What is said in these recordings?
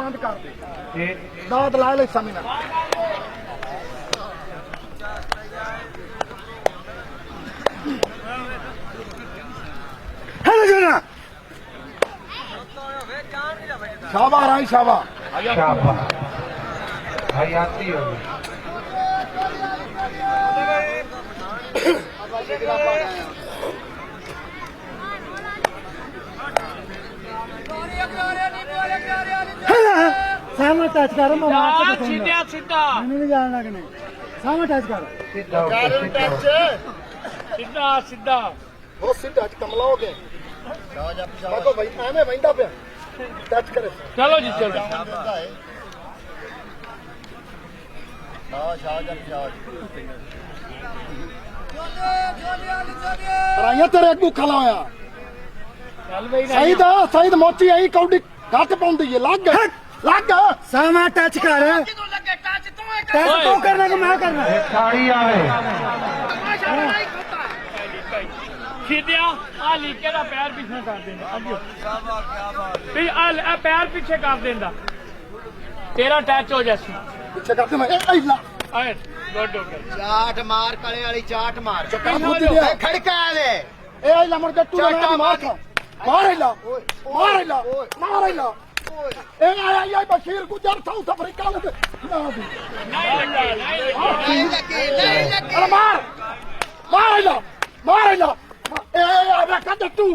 बंद कर दे दाद ला ले समझना शाबाश आई शाबाश हयाती होगी सामने टच कर सीधा सीधा मैंने नहीं जानना कि नहीं सामने टच कर सीधा सीधा बहुत सीधा कमला हो गया देखो भाई एवें वहिंदा पे टच करे चलो जी चलो राइया तेरे अगू खला होया चल भाई सईद मोची आई कौडी घट पाउंदी है लग सामा टच कर टच तू करना कि मैं करना साड़ी आवे सीधा आ लीके दा पैर पीछे कर देना आ पैर पीछे कर देंदा तेरा टच हो जासी पीछे करते मैं ए ला आए गुड हो गया चाट मार कले वाली चाट मार खड़का ले ए ला मुड़ के तू मार खा मार ला ए आई बशीर गुजर साउथ अफ्रीका में मार ला ए आवे कद तू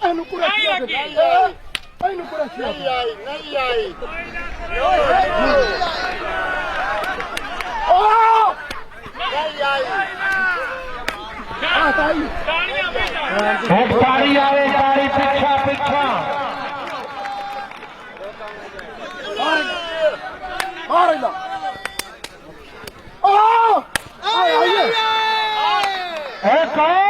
एनु पूरा एनु पूरा नहीं आई ओ नहीं आई ताड़ियां बेटा साड़ी आवे साड़ी पीछा पीछा मार ला ओ आई एक और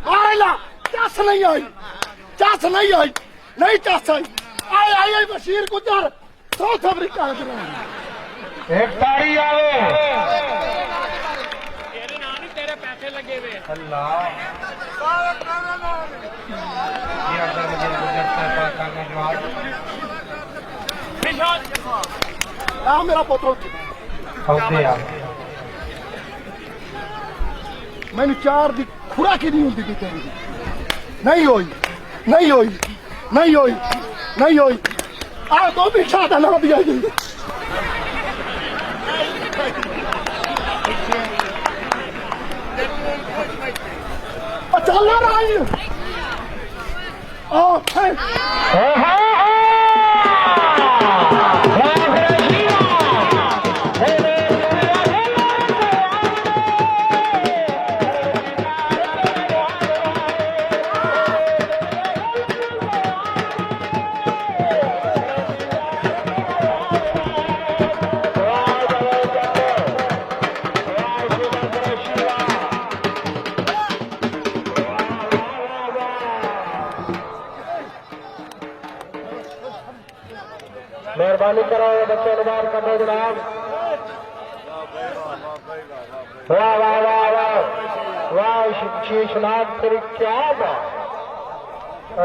मार ला चस नहीं आई नहीं चस आई बशीर गुजर साउथ अफ्रीका एक साड़ी आवे तेरे नाम नहीं तेरे पैसे लगे हुए अल्लाह ये अगर मुझे गुजरता है पाकिस्तान का जवाब आ मेरा पुत्र होते यार मैंने चार दी खुराक ही नहीं होती थी तेरी नहीं होई आ दो भी छाता ना दिया जी चल रहा है मेहरबानी करो बच्चे अनुमान कर दो जनाब वाह वाह वाह वाह वाह शीशनाथ तेरी क्या बात